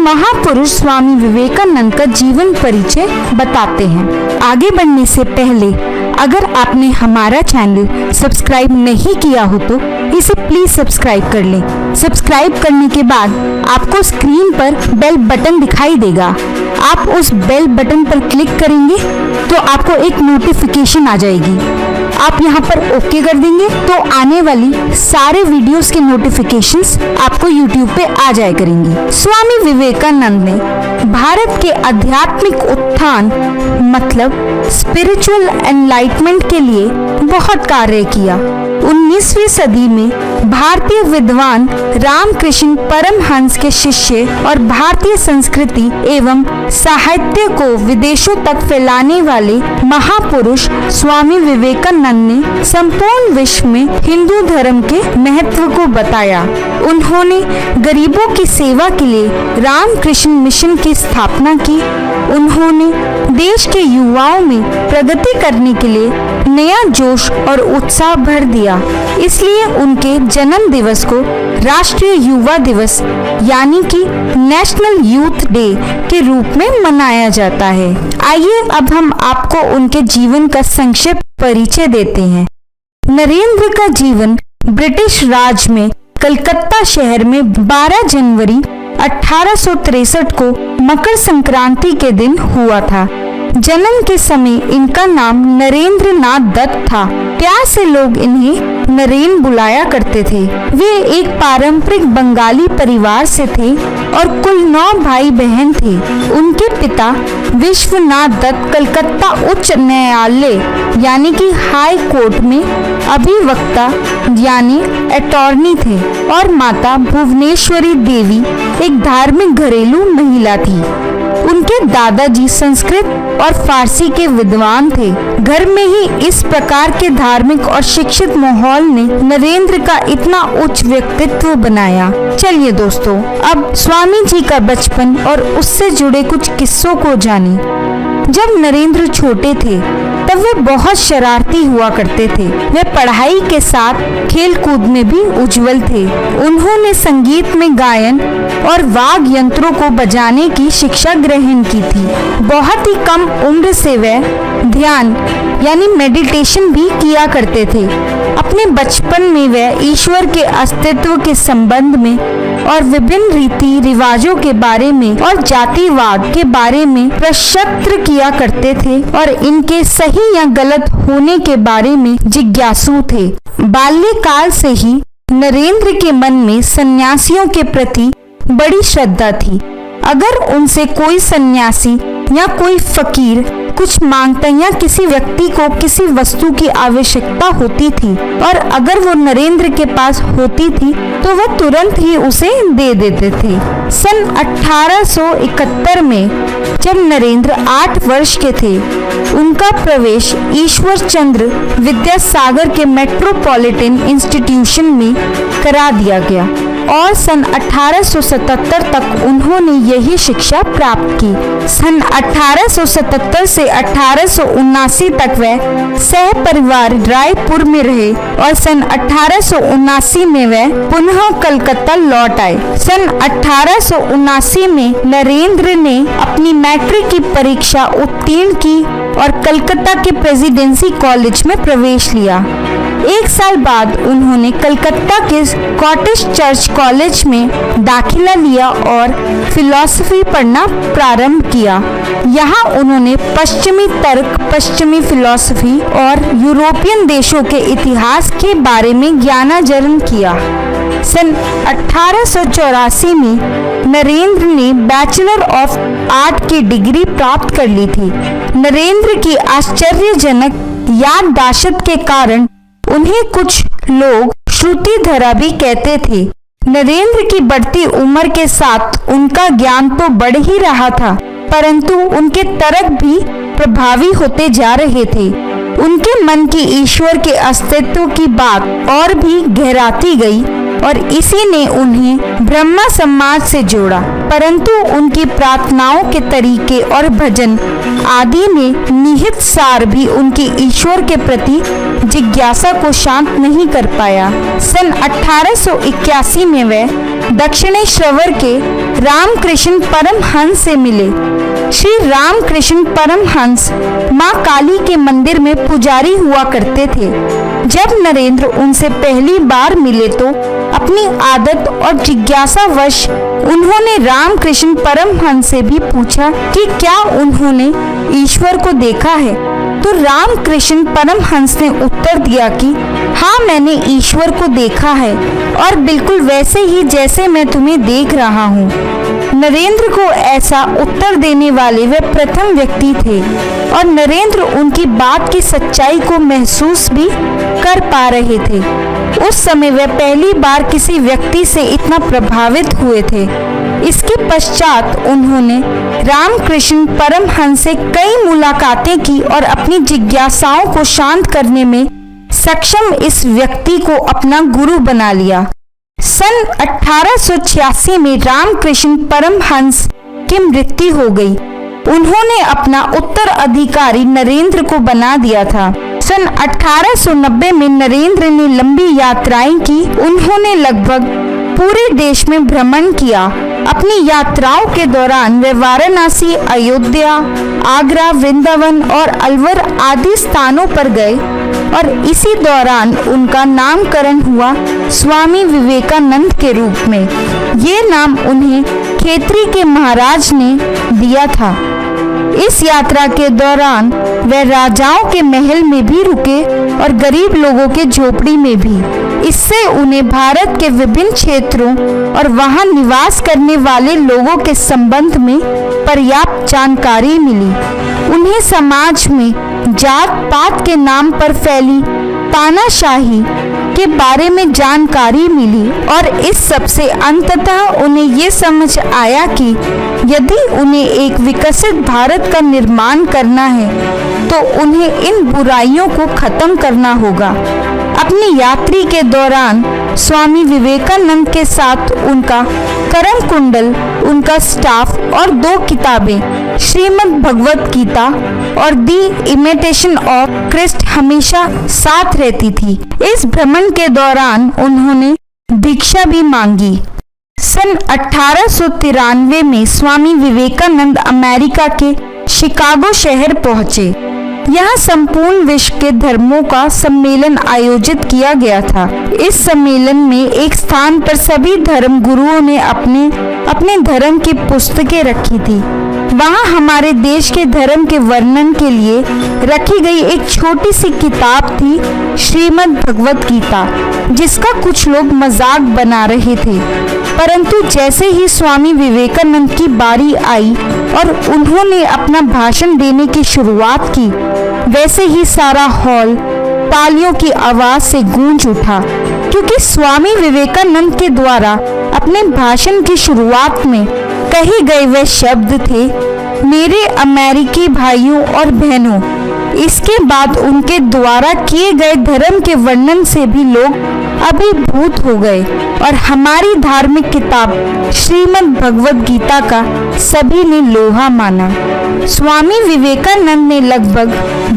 महापुरुष स्वामी विवेकानंद का जीवन परिचय बताते हैं। आगे बढ़ने से पहले अगर आपने हमारा चैनल सब्सक्राइब नहीं किया हो तो इसे प्लीज सब्सक्राइब कर लें। सब्सक्राइब करने के बाद आपको स्क्रीन पर बेल बटन दिखाई देगा। आप उस बेल बटन पर क्लिक करेंगे तो आपको एक नोटिफिकेशन आ जाएगी। आप यहाँ पर ओके कर देंगे तो आने वाली सारे वीडियोस के नोटिफिकेशंस आपको यूट्यूब पे आ जाया करेंगी। स्वामी विवेकानंद ने भारत के आध्यात्मिक उत्थान मतलब स्पिरिचुअल एनलाइटमेंट के लिए बहुत कार्य किया। 19वीं सदी में भारतीय विद्वान रामकृष्ण परमहंस के शिष्य और भारतीय संस्कृति एवं साहित्य को विदेशों तक फैलाने वाले महापुरुष स्वामी विवेकानंद ने संपूर्ण विश्व में हिंदू धर्म के महत्व को बताया। उन्होंने गरीबों की सेवा के लिए रामकृष्ण मिशन की स्थापना की। उन्होंने देश के युवाओं में प्रगति करने के लिए नया जोश और उत्साह भर दिया। इसलिए उनके जन्म दिवस को राष्ट्रीय युवा दिवस यानी कि नेशनल यूथ डे के रूप में मनाया जाता है। आइए अब हम आपको उनके जीवन का संक्षिप्त परिचय देते हैं। नरेंद्र का जीवन ब्रिटिश राज में कलकत्ता शहर में 12 जनवरी 1863 को मकर संक्रांति के दिन हुआ था। जन्म के समय इनका नाम नरेंद्र नाथ दत्त था। प्यार से लोग इन्हें नरेन बुलाया करते थे। वे एक पारंपरिक बंगाली परिवार से थे और कुल 9 भाई बहन थे। उनके पिता विश्वनाथ दत्त कलकत्ता उच्च न्यायालय यानी कि हाई कोर्ट में अभिवक्ता यानी अटॉर्नी थे और माता भुवनेश्वरी देवी एक धार्मिक घरेलू महिला थी। उनके दादाजी संस्कृत और फारसी के विद्वान थे। घर में ही इस प्रकार के धार्मिक और शिक्षित माहौल ने नरेंद्र का इतना उच्च व्यक्तित्व बनाया। चलिए दोस्तों, अब स्वामी जी का बचपन और उससे जुड़े कुछ किस्सों को जानें। जब नरेंद्र छोटे थे तब वे बहुत शरारती हुआ करते थे। वे पढ़ाई के साथ खेल कूद में भी उज्जवल थे। उन्होंने संगीत में गायन और वाद्य यंत्रों को बजाने की शिक्षा ग्रहण की थी। बहुत ही कम उम्र से वे ध्यान यानी मेडिटेशन भी किया करते थे। अपने बचपन में वे ईश्वर के अस्तित्व के संबंध में और विभिन्न रीति रिवाजों के बारे में और जातिवाद के बारे में प्रश्न किया करते थे और इनके सही या गलत होने के बारे में जिज्ञासु थे। बाल्यकाल से ही नरेंद्र के मन में सन्यासियों के प्रति बड़ी श्रद्धा थी। अगर उनसे कोई सन्यासी या कोई फकीर कुछ मांगता या किसी व्यक्ति को किसी वस्तु की आवश्यकता होती थी और अगर वो नरेंद्र के पास होती थी तो वह तुरंत ही उसे दे देते थे। सन 1871 में जब नरेंद्र 8 वर्ष के थे, उनका प्रवेश ईश्वर चंद्र विद्यासागर के मेट्रोपॉलिटन इंस्टीट्यूशन में करा दिया गया और सन 1877 तक उन्होंने यही शिक्षा प्राप्त की। सन 1877 से 1879 तक वह सह परिवार रायपुर में रहे और सन 1879 में वह पुनः कलकत्ता लौट आए। सन 1879 में नरेंद्र ने अपनी मैट्रिक की परीक्षा उत्तीर्ण की और कलकत्ता के प्रेसिडेंसी कॉलेज में प्रवेश लिया। 1 साल बाद उन्होंने कलकत्ता के स्कॉटिश चर्च कॉलेज में दाखिला लिया और फिलॉसफी पढ़ना प्रारंभ किया। यहाँ उन्होंने पश्चिमी तर्क, पश्चिमी फिलॉसफी और यूरोपियन देशों के इतिहास के बारे में ज्ञानार्जन किया। सन 1884 में नरेंद्र ने बैचलर ऑफ आर्ट की डिग्री प्राप्त कर ली थी। नरेंद्र की आश्चर्यजनक याददाश्त के कारण उन्हें कुछ लोग श्रुतिधरा भी कहते थे। नरेंद्र की बढ़ती उम्र के साथ उनका ज्ञान तो बढ़ ही रहा था, परंतु उनके तर्क भी प्रभावी होते जा रहे थे। उनके मन की ईश्वर के अस्तित्व की बात और भी गहराती गई और इसी ने उन्हें ब्रह्मा समाज से जोड़ा। परंतु उनकी प्रार्थनाओं के तरीके और भजन आदि ने निहित सार भी उनकी ईश्वर के प्रति जिज्ञासा को शांत नहीं कर पाया। सन 1881 में वे दक्षिणेश्वर के रामकृष्ण परमहंस से मिले। श्री रामकृष्ण परमहंस मां काली के मंदिर में पुजारी हुआ करते थे। जब नरेंद्र उनसे पहली बार मिले तो अपनी आदत और जिज्ञासावश उन्होंने रामकृष्ण परमहंस से भी पूछा कि क्या उन्होंने ईश्वर को देखा है। तो रामकृष्ण परमहंस ने उत्तर दिया कि हाँ, मैंने ईश्वर को देखा है और बिल्कुल वैसे ही जैसे मैं तुम्हें देख रहा हूँ। नरेंद्र को ऐसा उत्तर देने वाले वे प्रथम व्यक्ति थे और नरेंद्र उनकी बात की सच्चाई को महसूस भी कर पा रहे थे। उस समय वे पहली बार किसी व्यक्ति से इतना प्रभावित हुए थे। इसके पश्चात उन्होंने रामकृष्ण परमहंस से कई मुलाकातें की और अपनी जिज्ञासाओं को शांत करने में सक्षम इस व्यक्ति को अपना गुरु बना लिया। सन 1886 में रामकृष्ण परमहंस की मृत्यु हो गई। उन्होंने अपना उत्तराधिकारी नरेंद्र को बना दिया था। सन 1890 में नरेंद्र ने लंबी यात्राएं की। उन्होंने लगभग पूरे देश में भ्रमण किया। अपनी यात्राओं के दौरान वे वाराणसी, अयोध्या, आगरा, वृंदावन और अलवर आदि स्थानों पर गए और इसी दौरान उनका नामकरण हुआ स्वामी विवेकानंद के रूप में। ये नाम उन्हें खेतरी के महाराज ने दिया था। इस यात्रा के दौरान वे राजाओं के महल में भी रुके और गरीब लोगों के झोपड़ी में भी। इससे उन्हें भारत के विभिन्न क्षेत्रों और वहां निवास करने वाले लोगों के संबंध में पर्याप्त जानकारी मिली। उन्हें समाज में जात पात के नाम पर फैली तानाशाही के बारे में जानकारी मिली और इस सब से अंततः उन्हें ये समझ आया कि यदि उन्हें एक विकसित भारत का निर्माण करना है तो उन्हें इन बुराइयों को खत्म करना होगा। अपनी यात्रा के दौरान स्वामी विवेकानंद के साथ उनका करम कुंडल, उनका स्टाफ और 2 किताबें श्रीमद् भगवत गीता और दी इमिटेशन ऑफ क्रिस्ट हमेशा साथ रहती थी। इस भ्रमण के दौरान उन्होंने दीक्षा भी मांगी। सन 1893 में स्वामी विवेकानंद अमेरिका के शिकागो शहर पहुंचे। यहाँ संपूर्ण विश्व के धर्मों का सम्मेलन आयोजित किया गया था। इस सम्मेलन में एक स्थान पर सभी धर्म गुरुओं ने अपने अपने धर्म की पुस्तकें रखी थी। वहाँ हमारे देश के धर्म के वर्णन के लिए रखी गई एक छोटी सी किताब थी श्रीमद् भगवत गीता, जिसका कुछ लोग मजाक बना रहे थे। परंतु जैसे ही स्वामी विवेकानंद की बारी आई और उन्होंने अपना भाषण देने की शुरुआत की, वैसे ही सारा हॉल तालियों की आवाज से गूंज उठा, क्योंकि स्वामी विवेकानंद के द्वारा अपने भाषण की शुरुआत में कहे गए वे शब्द थे, मेरे अमेरिकी भाइयों और बहनों। इसके बाद उनके द्वारा किए गए धर्म के वर्णन से भी लोग अभिभूत हो गए और हमारी धार्मिक किताब श्रीमद् भगवत गीता का सभी ने लोहा माना। स्वामी विवेकानंद ने लगभग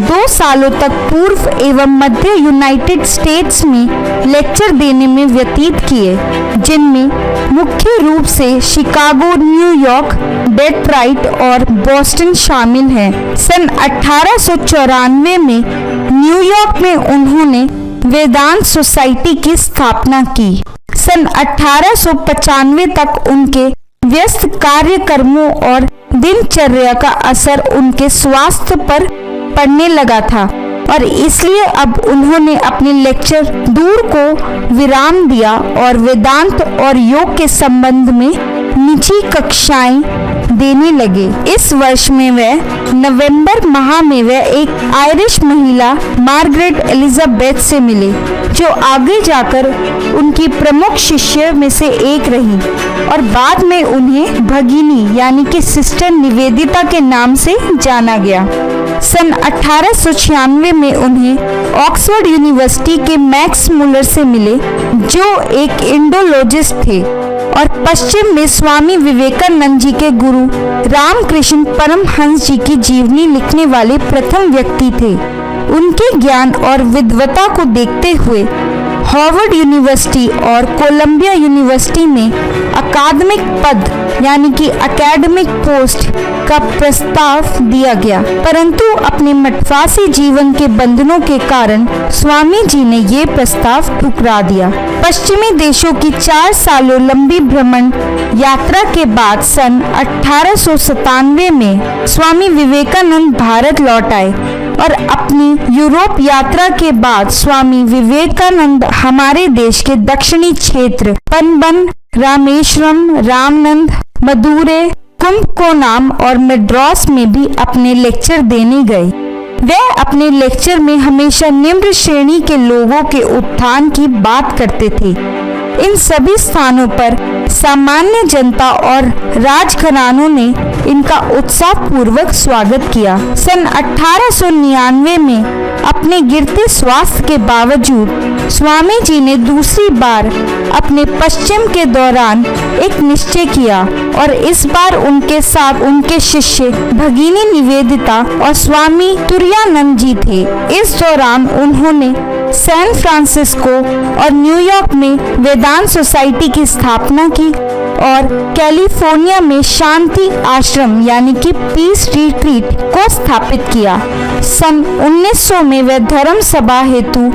2 सालों तक पूर्व एवं मध्य यूनाइटेड स्टेट्स में लेक्चर देने में व्यतीत किए, जिनमें मुख्य रूप से शिकागो, न्यूयॉर्क, डेट्रॉइट और बोस्टन शामिल हैं। सन 1894 में न्यूयॉर्क में उन्होंने वेदांत सोसाइटी की स्थापना की। सन 1895 तक उनके व्यस्त कार्यक्रमों और दिनचर्या का असर उनके स्वास्थ्य पर पड़ने लगा था और इसलिए अब उन्होंने अपने लेक्चर दूर को विराम दिया और वेदांत और योग के संबंध में निजी कक्षाएं देने लगे। इस वर्ष में वह नवंबर माह में वह एक आयरिश महिला मार्गरेट एलिजाबेथ से मिले, जो आगे जाकर उनकी प्रमुख शिष्य में से एक रही और बाद में उन्हें भगिनी यानी कि सिस्टर निवेदिता के नाम से जाना गया। सन 1896 में उन्हें ऑक्सफोर्ड यूनिवर्सिटी के मैक्स मुलर से मिले, जो एक इंडोलॉजिस्ट थे और पश्चिम में स्वामी विवेकानंद जी के गुरु रामकृष्ण परमहंस जी की जीवनी लिखने वाले प्रथम व्यक्ति थे। उनके ज्ञान और विद्वता को देखते हुए हार्वर्ड यूनिवर्सिटी और कोलंबिया यूनिवर्सिटी में अकादमिक पद यानी कि एकेडमिक पोस्ट का प्रस्ताव दिया गया, परंतु अपने मठवासी जीवन के बंधनों के कारण स्वामी जी ने ये प्रस्ताव ठुकरा दिया। पश्चिमी देशों की 4 सालों लंबी भ्रमण यात्रा के बाद सन 1897 में स्वामी विवेकानंद भारत लौट आए और अपनी यूरोप यात्रा के बाद स्वामी विवेकानंद हमारे देश के दक्षिणी क्षेत्र पनबन, रामेश्वरम, रामनंद, मदुरै, कुंभकोणम और मद्रास में भी अपने लेक्चर देने गए। वह अपने लेक्चर में हमेशा निम्न श्रेणी के लोगों के उत्थान की बात करते थे। इन सभी स्थानों पर सामान्य जनता और राजघरानों ने इनका उत्साहपूर्वक स्वागत किया। सन 1899 में अपने गिरते स्वास्थ्य के बावजूद स्वामी जी ने दूसरी बार अपने पश्चिम के दौरान एक निश्चय किया और इस बार उनके साथ उनके शिष्य भगिनी निवेदिता और स्वामी तुरायानंद जी थे। इस दौरान उन्होंने सैन फ्रांसिस्को और न्यूयॉर्क में वेदांत सोसाइटी की स्थापना की और कैलिफोर्निया में शांति आश्रम यानी कि पीस रिट्रीट को स्थापित किया। सन 1900 में वे धर्म सभा हेतु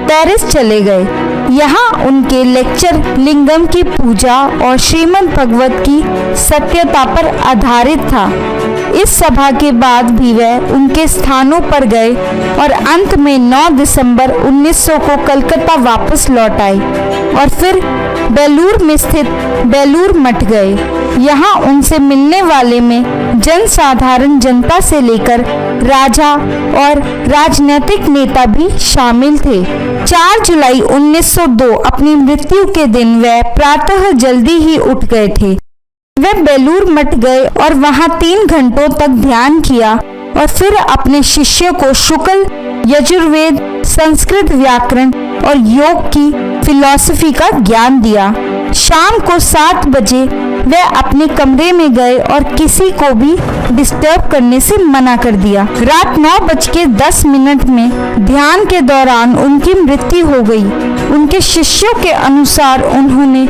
पेरिस चले गए। यहाँ उनके लेक्चर लिंगम की पूजा और श्रीमद् भगवत की सत्यता पर आधारित था। इस सभा के बाद भी वह उनके स्थानों पर गए और अंत में 9 दिसंबर 1900 को कलकत्ता वापस लौट आए और फिर बेलूर में स्थित बेलूर मठ गए। यहाँ उनसे मिलने वाले में जनसाधारण जनता से लेकर राजा और राजनीतिक नेता भी शामिल थे। 4 जुलाई 1902 अपनी मृत्यु के दिन वह प्रातः जल्दी ही उठ गए थे। वे बेलूर मठ गए और वहां 3 घंटों तक ध्यान किया और फिर अपने शिष्य को शुक्ल, यजुर्वेद, संस्कृत व्याकरण और योग की फिलॉसफी का ज्ञान दिया। शाम को 7 बजे वे अपने कमरे में गए और किसी को भी डिस्टर्ब करने से मना कर दिया। रात 9:10 में ध्यान के दौरान उनकी मृत्यु हो गई। उनके शिष्यों के अनुसार उन्होंने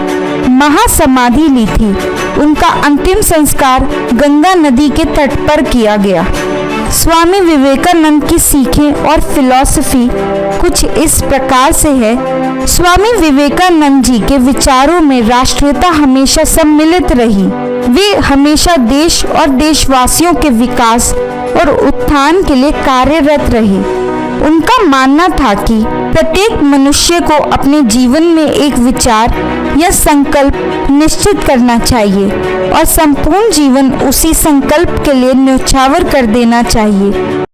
महासमाधि ली थी। उनका अंतिम संस्कार गंगा नदी के तट पर किया गया। स्वामी विवेकानंद की सीखें और फिलॉसफी कुछ इस प्रकार से है। स्वामी विवेकानंद जी के विचारों में राष्ट्रीयता हमेशा सम्मिलित रही। वे हमेशा देश और देशवासियों के विकास और उत्थान के लिए कार्यरत रहे। उनका मानना था कि प्रत्येक मनुष्य को अपने जीवन में एक विचार या संकल्प निश्चित करना चाहिए और संपूर्ण जीवन उसी संकल्प के लिए न्यौछावर कर देना चाहिए।